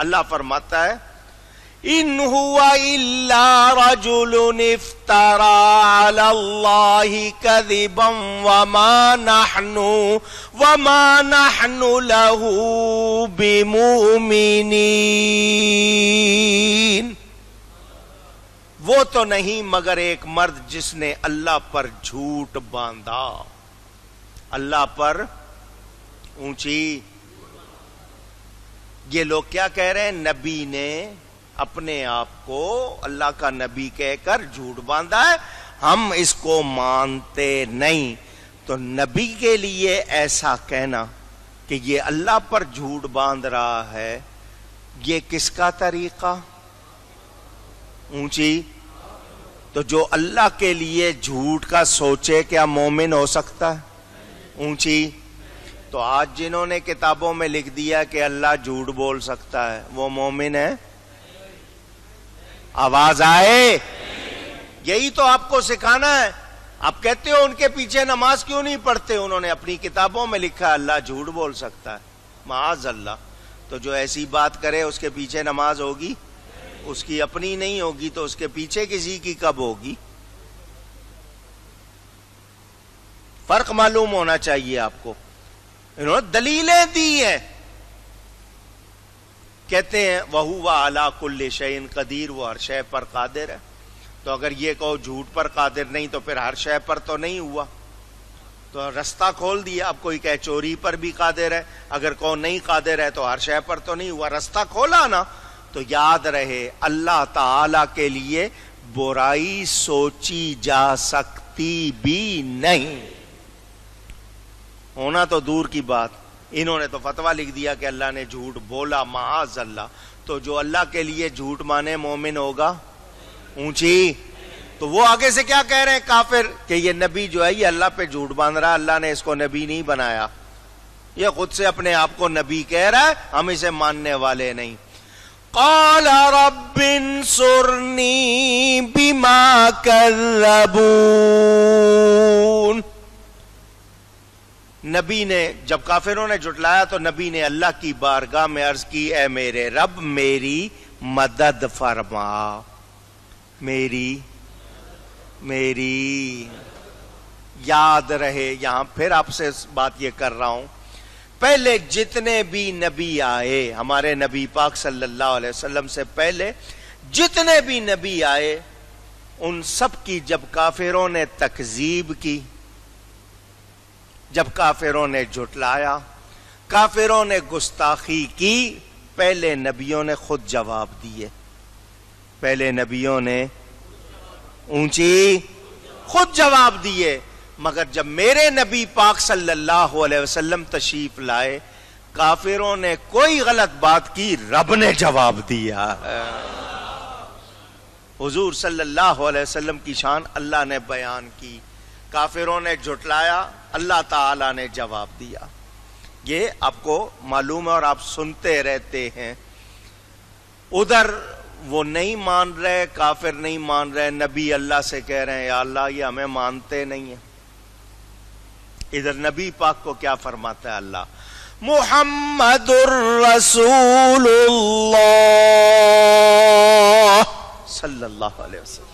اللہ فرماتا ہے ان هو الا رجل افترى على الله كذبا وما نحن له بمؤمنين. وہ تو نہیں مگر ایک مرد جس نے اللہ پر جھوٹ باندھا. اللہ پر اونچی. یہ لوگ کیا کہہ رہے ہیں؟ نبی نے اپنے آپ کو اللہ کا نبی کہہ کر جھوٹ باندھا ہے، ہم اس کو مانتے نہیں. تو نبی کے لیے ایسا کہنا کہ یہ اللہ پر جھوٹ باندھ رہا ہے، یہ کس کا طریقہ؟ اونچی. تو جو اللہ کے لیے جھوٹ کا سوچے کیا مومن ہو سکتا ہے؟ اونچی. تو آج جنہوں نے کتابوں میں لکھ دیا کہ اللہ جھوٹ بول سکتا ہے، وہ مومن ہے؟ آواز آئے؟ یہی تو آپ کو سکھانا ہے. آپ کہتے ہو ان کے پیچھے نماز کیوں نہیں پڑھتے؟ انہوں نے اپنی کتابوں میں لکھا اللہ جھوٹ بول سکتا ہے. معاذ اللہ. تو جو ایسی بات کرے اس کے پیچھے نماز ہوگی؟ اس کی اپنی نہیں ہوگی تو اس کے پیچھے کسی کی کب ہوگی؟ فرق معلوم ہونا چاہیے آپ کو. انہوں نے دلیلیں دی ہیں. کہتے ہیں وَهُوَ عَلَى كُلِّ شَيْءٍ قَدِيرٌ، وہ ہر شے پر قادر ہے. تو اگر یہ کہو جھوٹ پر قادر نہیں تو پھر ہر شے پر تو نہیں ہوا. تو رستہ کھول دیا. اب کوئی کہے چوری پر بھی قادر ہے، اگر کہو نہیں قادر ہے تو ہر شے پر تو نہیں ہوا. رستہ کھولا نا. تو یاد رہے اللہ تعالی کے لیے برائی سوچی جا سکتی بھی نہیں. ہونا تو دور کی بات. انہوں نے تو فتویٰ لکھ دیا کہ اللہ نے جھوٹ بولا. معاذ اللہ. تو جو اللہ کے لیے جھوٹ مانے مومن ہوگا؟ اونچی. تو وہ آگے سے کیا کہہ رہے ہیں کافر کہ یہ نبی جو ہے یہ اللہ پہ جھوٹ باندھ رہا ہے، اللہ نے اس کو نبی نہیں بنایا. یہ خود سے اپنے آپ کو نبی کہہ رہا ہے، ہم اسے ماننے والے نہیں. قال رب انصرنی بما کذبون. نبی نے جب کافروں نے جھٹلایا تو نبی نے اللہ کی بارگاہ میں عرض کی اے میرے رب میری مدد فرما. میری یاد رہے. یہاں پھر آپ سے بات یہ کر رہا ہوں، پہلے جتنے بھی نبی آئے ہمارے نبی پاک صلی اللہ علیہ وسلم سے پہلے جتنے بھی نبی آئے، ان سب کی جب کافروں نے تکذیب کی، جب کافروں نے جھٹلایا، کافروں نے گستاخی کی، پہلے نبیوں نے خود جواب دیے. پہلے نبیوں نے اونچی خود جواب دیے. مگر جب میرے نبی پاک صلی اللہ علیہ وسلم تشریف لائے، کافروں نے کوئی غلط بات کی، رب نے جواب دیا. حضور صلی اللہ علیہ وسلم کی شان اللہ نے بیان کی. کافروں نے جھٹلایا، اللہ تعالی نے جواب دیا. یہ آپ کو معلوم ہے اور آپ سنتے رہتے ہیں. ادھر وہ نہیں مان رہے، کافر نہیں مان رہے، نبی اللہ سے کہہ رہے ہیں یا اللہ یہ ہمیں مانتے نہیں ہیں. ادھر نبی پاک کو کیا فرماتا ہے اللہ؟ محمد الرسول اللہ صلی اللہ علیہ وسلم.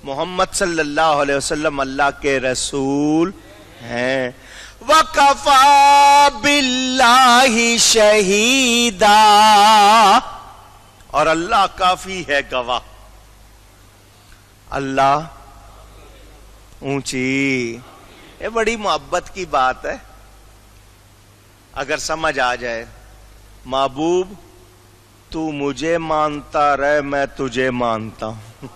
محمد صلی اللہ علیہ وسلم اللہ کے رسول ہیں. وَكَفَى بِاللَّهِ شَهِيدًا، اور اللہ کافی ہے گواہ. اللہ اونچی. یہ بڑی محبت کی بات ہے. اگر سمجھ آ جائے، محبوب تو مجھے مانتا رہے میں تجھے مانتا ہوں.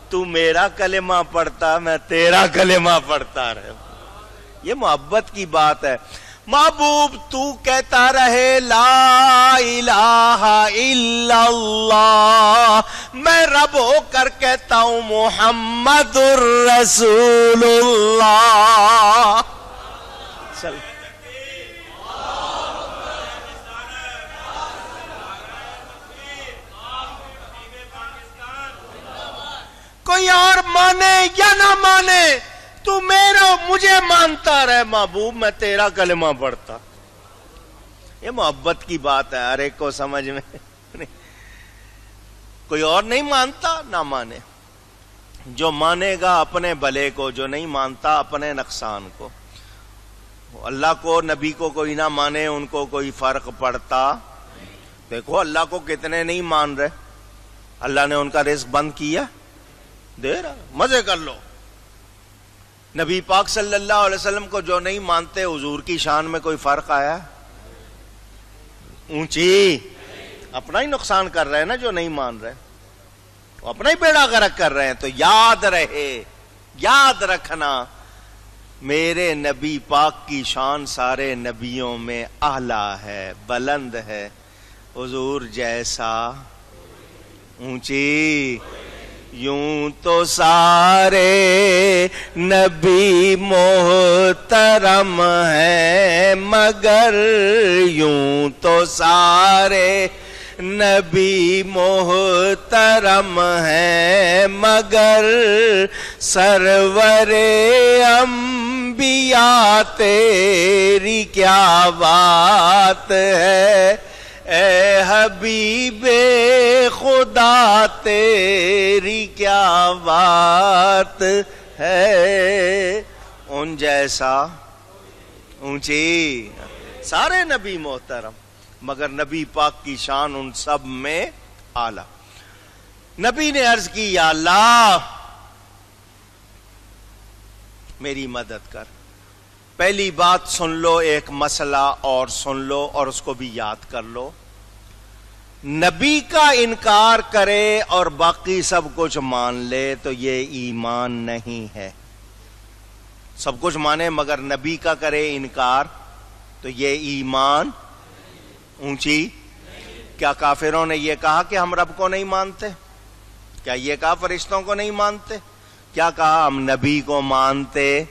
تو میرا کلمہ پڑھتا میں تیرا کلمہ پڑھتا رہے. یہ محبت کی بات ہے. محبوب تو کہتا رہے لا الہ الا اللہ، میں رب ہو کر کہتا ہوں محمد الرسول اللہ. چل کوئی اور مانے یا نہ مانے، تو مجھے مانتا رہے محبوب، میں تیرا کلمہ پڑھتا. یہ محبت کی بات ہے، ہر ایک کو سمجھ میں کوئی اور نہیں مانتا نہ مانے، جو مانے گا اپنے بھلے کو، جو نہیں مانتا اپنے نقصان کو۔ اللہ کو نبی کو کوئی نہ مانے، ان کو کوئی فرق پڑتا؟ دیکھو اللہ کو کتنے نہیں مان رہے، اللہ نے ان کا رزق بند کیا، دے رہا، مزے کر لو۔ نبی پاک صلی اللہ علیہ وسلم کو جو نہیں مانتے، حضور کی شان میں کوئی فرق آیا؟ اونچی، اپنا ہی نقصان کر رہے ہیں نا جو نہیں مان رہے، وہ اپنا ہی بیڑا غرق کر رہے ہیں۔ تو یاد رہے، یاد رکھنا، میرے نبی پاک کی شان سارے نبیوں میں اعلیٰ ہے، بلند ہے، حضور جیسا اونچی۔ یوں تو سارے نبی محترم ہیں، مگر یوں تو سارے نبی محترم ہیں، مگر سرور انبیاء تیری کیا بات ہے، اے حبیب خدا تیری کیا بات ہے، ان جیسا اونچی۔ سارے نبی محترم، مگر نبی پاک کی شان ان سب میں اعلیٰ۔ نبی نے عرض کی یا اللہ میری مدد کر۔ پہلی بات سن لو، ایک مسئلہ اور سن لو اور اس کو بھی یاد کر لو۔ نبی کا انکار کرے اور باقی سب کچھ مان لے تو یہ ایمان نہیں ہے۔ سب کچھ مانے مگر نبی کا کرے انکار تو یہ ایمان اونچی۔ کیا کافروں نے یہ کہا کہ ہم رب کو نہیں مانتے؟ کیا یہ کہا فرشتوں کو نہیں مانتے؟ کیا کہا ہم نبی کو مانتے،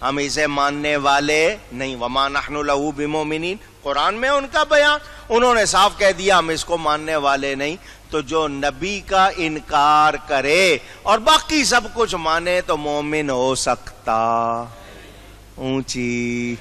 ہم اسے ماننے والے نہیں؟ وما نحن لہ بمؤمنین، قرآن میں ان کا بیان، انہوں نے صاف کہہ دیا ہم اس کو ماننے والے نہیں۔ تو جو نبی کا انکار کرے اور باقی سب کچھ مانے تو مومن ہو سکتا؟ اونچی۔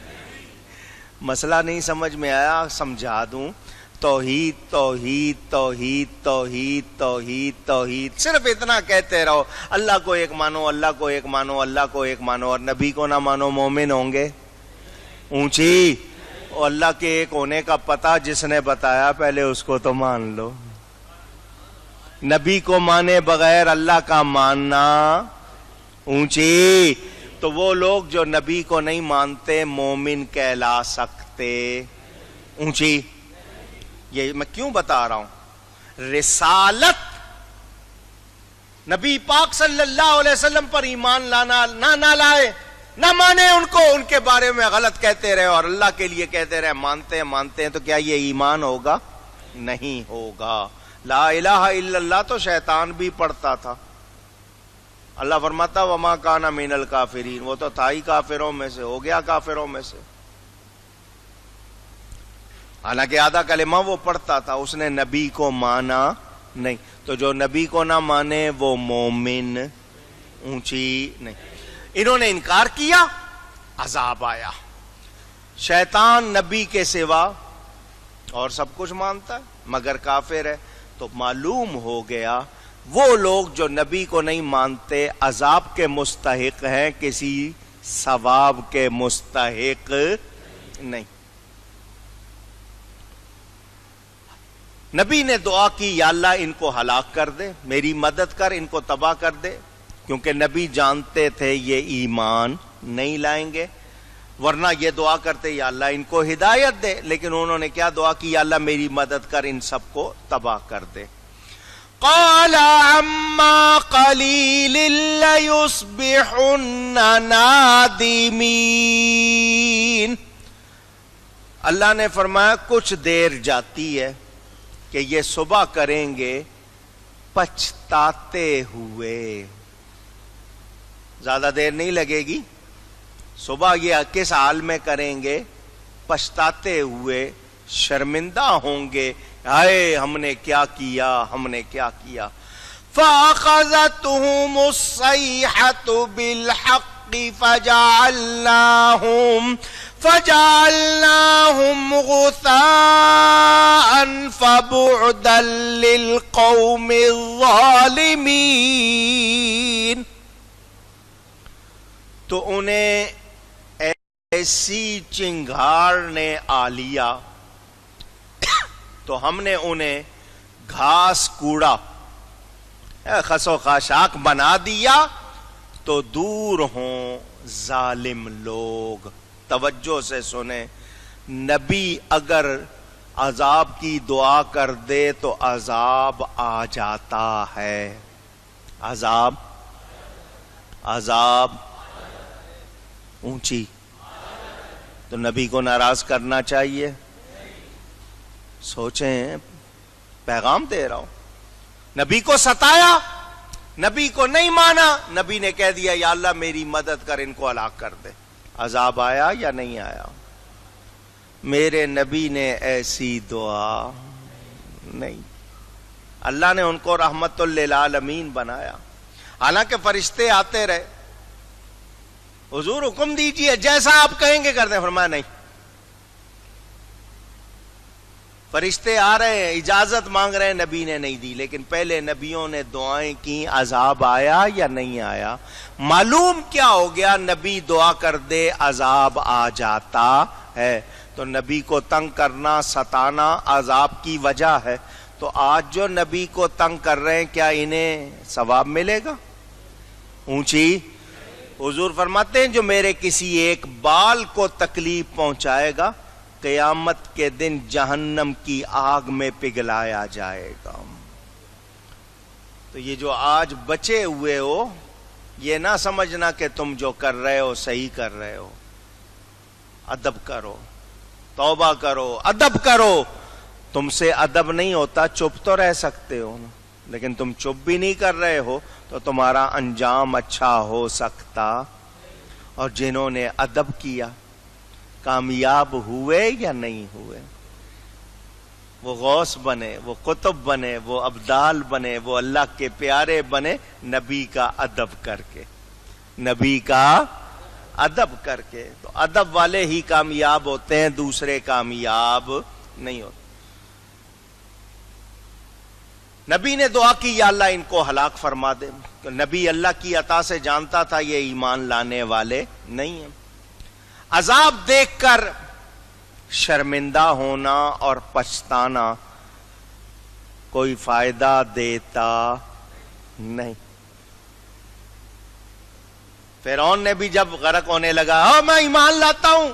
مسئلہ نہیں سمجھ میں آیا؟ سمجھا دوں۔ توحید توحید توحید توحید توحید توحید، صرف اتنا کہتے رہو، اللہ کو ایک مانو، اللہ کو ایک مانو، اللہ کو ایک مانو، اور نبی کو نہ مانو، مومن ہوں گے؟ اونچی۔ اور اللہ کے ایک ہونے کا پتہ جس نے بتایا پہلے اس کو تو مان لو۔ نبی کو مانے بغیر اللہ کا ماننا اونچی۔ تو وہ لوگ جو نبی کو نہیں مانتے مومن کہلا سکتے؟ اونچی۔ یہ میں کیوں بتا رہا ہوں؟ رسالت، نبی پاک صلی اللہ علیہ وسلم پر ایمان لانا، نہ لائے، نہ مانے ان کو، ان کے بارے میں غلط کہتے رہے اور اللہ کے لیے کہتے رہے مانتے ہیں مانتے ہیں، تو کیا یہ ایمان ہوگا؟ نہیں ہوگا۔ لا الہ الا اللہ تو شیطان بھی پڑھتا تھا۔ اللہ فرماتا وما کان من الکافرین، وہ تو تھا ہی کافروں میں سے، ہو گیا کافروں میں سے، حالانکہ آدھا کلمہ وہ پڑھتا تھا، اس نے نبی کو مانا نہیں۔ تو جو نبی کو نہ مانے وہ مومن اونچی نہیں۔ انہوں نے انکار کیا، عذاب آیا۔ شیطان نبی کے سوا اور سب کچھ مانتا ہے مگر کافر ہے، تو معلوم ہو گیا وہ لوگ جو نبی کو نہیں مانتے عذاب کے مستحق ہیں، کسی ثواب کے مستحق نہیں۔ نبی نے دعا کی یا اللہ ان کو ہلاک کر دے، میری مدد کر، ان کو تباہ کر دے، کیونکہ نبی جانتے تھے یہ ایمان نہیں لائیں گے، ورنہ یہ دعا کرتے یا اللہ ان کو ہدایت دے، لیکن انہوں نے کیا دعا کی؟ یا اللہ میری مدد کر، ان سب کو تباہ کر دے۔ قال عما قلیل لیصبحن نادمین، اللہ نے فرمایا کچھ دیر جاتی ہے کہ یہ صبح کریں گے پچھتاتے ہوئے، زیادہ دیر نہیں لگے گی، صبح یہ کس حال میں کریں گے؟ پچھتاتے ہوئے، شرمندہ ہوں گے، ہائے ہم نے کیا کیا، ہم نے کیا کیا۔ فَأَخَذَتْهُمُ الصَّيْحَةُ بِالْحَقِّ فَجَعَلْنَاهُمْ فجعلناهم غثاء فبعدا للقوم الظالمین. تو انہیں ایسی چنگھاڑ نے آ لیا تو ہم نے انہیں گھاس کوڑا خس و خاشاک بنا دیا تو دور ہوں ظالم لوگ. توجہ سے سنیں، نبی اگر عذاب کی دعا کر دے تو عذاب آ جاتا ہے. عذاب اونچی تو نبی کو ناراض کرنا چاہیے. سوچیں، پیغام دے رہا ہوں. نبی کو ستایا، نبی کو نہیں مانا، نبی نے کہہ دیا یا اللہ میری مدد کر، ان کو ہلاک کر دے. عذاب آیا یا نہیں آیا؟ میرے نبی نے ایسی دعا نہیں. اللہ نے ان کو رحمت للعالمین بنایا. حالانکہ فرشتے آتے رہے، حضور حکم دیجئے جیسا آپ کہیں گے کر دیں. فرمایا نہیں. فرشتے آ رہے ہیں، اجازت مانگ رہے ہیں، نبی نے نہیں دی. لیکن پہلے نبیوں نے دعائیں کی، عذاب آیا یا نہیں آیا؟ معلوم کیا ہو گیا؟ نبی دعا کر دے عذاب آ جاتا ہے. تو نبی کو تنگ کرنا، ستانا عذاب کی وجہ ہے. تو آج جو نبی کو تنگ کر رہے ہیں، کیا انہیں ثواب ملے گا؟ اونچی. حضور فرماتے ہیں جو میرے کسی ایک بال کو تکلیف پہنچائے گا، قیامت کے دن جہنم کی آگ میں پگھلایا جائے گا. تو یہ جو آج بچے ہوئے ہو، یہ نہ سمجھنا کہ تم جو کر رہے ہو صحیح کر رہے ہو. ادب کرو، توبہ کرو، ادب کرو. تم سے ادب نہیں ہوتا، چپ تو رہ سکتے ہو، لیکن تم چپ بھی نہیں کر رہے ہو تو تمہارا انجام اچھا ہو سکتا. اور جنہوں نے ادب کیا کامیاب ہوئے یا نہیں ہوئے؟ وہ غوث بنے، وہ قطب بنے، وہ ابدال بنے، وہ اللہ کے پیارے بنے، نبی کا ادب کر کے، نبی کا ادب کر کے. تو ادب والے ہی کامیاب ہوتے ہیں، دوسرے کامیاب نہیں ہوتے. نبی نے دعا کی یا اللہ ان کو ہلاک فرما دے. نبی اللہ کی عطا سے جانتا تھا یہ ایمان لانے والے نہیں ہیں. عذاب دیکھ کر شرمندہ ہونا اور پچھتانا کوئی فائدہ دیتا نہیں. فرعون نے بھی جب غرق ہونے لگا، میں ایمان لاتا ہوں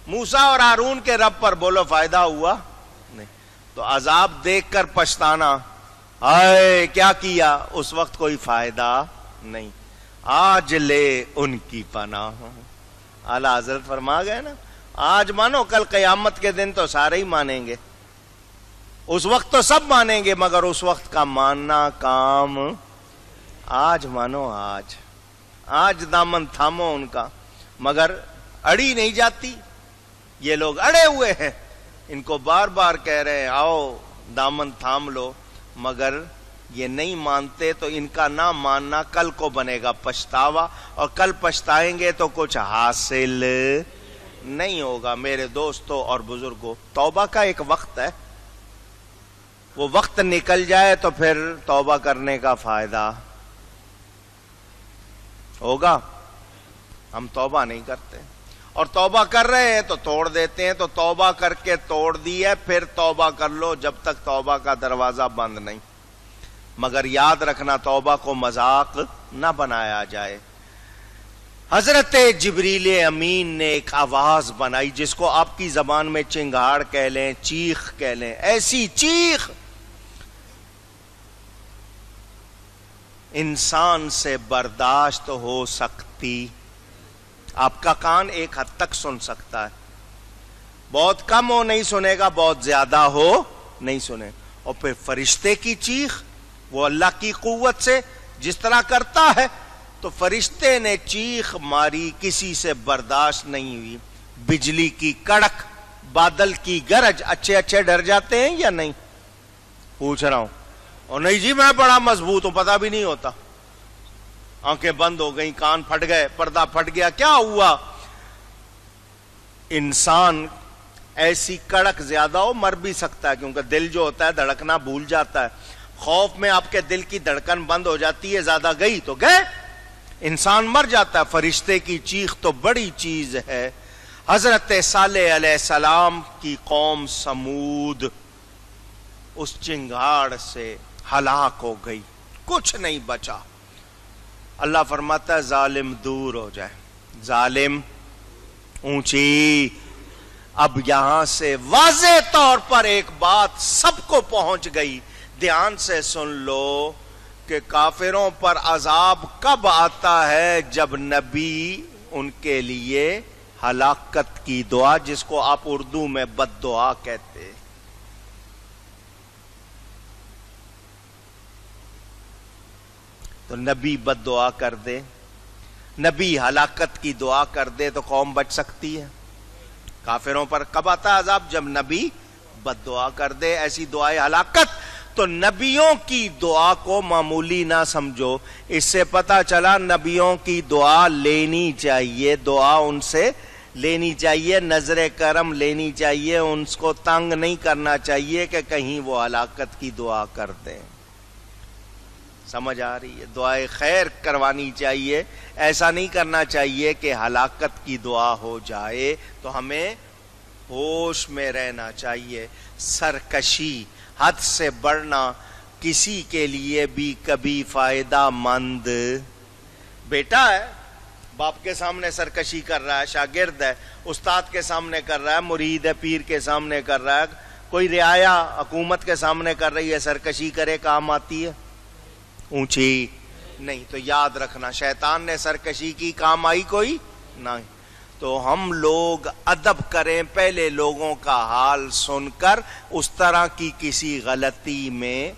موسیٰ اور ہارون کے رب پر، بولو فائدہ ہوا نہیں. تو عذاب دیکھ کر پچھتانا، ہائے کیا کیا، اس وقت کوئی فائدہ نہیں. آج لے ان کی پناہ. اعلیٰ حضرت فرما گئے نا، آج مانو کل قیامت کے دن تو سارے ہی مانیں گے. اس وقت تو سب مانیں گے، مگر اس وقت کا ماننا کام آج مانو. آج دامن تھامو ان کا، مگر اڑی نہیں جاتی. یہ لوگ اڑے ہوئے ہیں، ان کو بار بار کہہ رہے ہیں آؤ دامن تھام لو، مگر یہ نہیں مانتے. تو ان کا نہ ماننا کل کو بنے گا پچھتاوا، اور کل پچھتائیں گے تو کچھ حاصل نہیں ہوگا. میرے دوستوں اور بزرگوں، توبہ کا ایک وقت ہے، وہ وقت نکل جائے تو پھر توبہ کرنے کا فائدہ ہوگا. ہم توبہ نہیں کرتے، اور توبہ کر رہے ہیں تو توڑ دیتے ہیں. تو توبہ کر کے توڑ دی ہے، پھر توبہ کر لو جب تک توبہ کا دروازہ بند نہیں. مگر یاد رکھنا توبہ کو مذاق نہ بنایا جائے. حضرت جبریل امین نے ایک آواز بنائی جس کو آپ کی زبان میں چنگھاڑ کہہ لیں، چیخ کہہ لیں. ایسی چیخ انسان سے برداشت ہو سکتی. آپ کا کان ایک حد تک سن سکتا ہے، بہت کم ہو نہیں سنے گا، بہت زیادہ ہو نہیں سنے. اور پھر فرشتے کی چیخ، وہ اللہ کی قوت سے جس طرح کرتا ہے. تو فرشتے نے چیخ ماری، کسی سے برداشت نہیں ہوئی. بجلی کی کڑک، بادل کی گرج، اچھے ڈر جاتے ہیں یا نہیں؟ پوچھ رہا ہوں. اور نہیں جی میں بڑا مضبوط ہوں، پتہ بھی نہیں ہوتا. آنکھیں بند ہو گئیں، کان پھٹ گئے، پردہ پھٹ گیا، کیا ہوا؟ انسان ایسی کڑک زیادہ ہو مر بھی سکتا ہے، کیونکہ دل جو ہوتا ہے دھڑکنا بھول جاتا ہے. خوف میں آپ کے دل کی دھڑکن بند ہو جاتی ہے، زیادہ گئی تو گئے، انسان مر جاتا ہے. فرشتے کی چیخ تو بڑی چیز ہے. حضرت صالح علیہ السلام کی قوم سمود اس چنگاڑ سے ہلاک ہو گئی، کچھ نہیں بچا. اللہ فرماتا ہے ظالم دور ہو جائے. ظالم اونچی. اب یہاں سے واضح طور پر ایک بات سب کو پہنچ گئی، دھیان سے سن لو کہ کافروں پر عذاب کب آتا ہے؟ جب نبی ان کے لیے ہلاکت کی دعا، جس کو آپ اردو میں بد دعا کہتے ہیں. تو نبی بد دعا کر دے، نبی ہلاکت کی دعا کر دے تو قوم بچ سکتی ہے؟ کافروں پر کب آتا ہے عذاب؟ جب نبی بد دعا کر دے، ایسی دعائیں ہلاکت. تو نبیوں کی دعا کو معمولی نہ سمجھو. اس سے پتا چلا نبیوں کی دعا لینی چاہیے، دعا ان سے لینی چاہیے، نظر کرم لینی چاہیے، ان کو تنگ نہیں کرنا چاہیے کہ کہیں وہ ہلاکت کی دعا کر دیں. سمجھ آ رہی ہے؟ دعائے خیر کروانی چاہیے، ایسا نہیں کرنا چاہیے کہ ہلاکت کی دعا ہو جائے. تو ہمیں ہوش میں رہنا چاہیے. سرکشی، حد سے بڑھنا کسی کے لیے بھی کبھی فائدہ مند. بیٹا ہے باپ کے سامنے سرکشی کر رہا ہے، شاگرد ہے استاد کے سامنے کر رہا ہے، مرید ہے پیر کے سامنے کر رہا ہے، کوئی رعایا حکومت کے سامنے کر رہی ہے، سرکشی کرے کام آتی ہے؟ اونچی نہیں. تو یاد رکھنا شیطان نے سرکشی کی کام آئی کوئی نہیں. تو ہم لوگ ادب کریں پہلے لوگوں کا حال سن کر، اس طرح کی کسی غلطی میں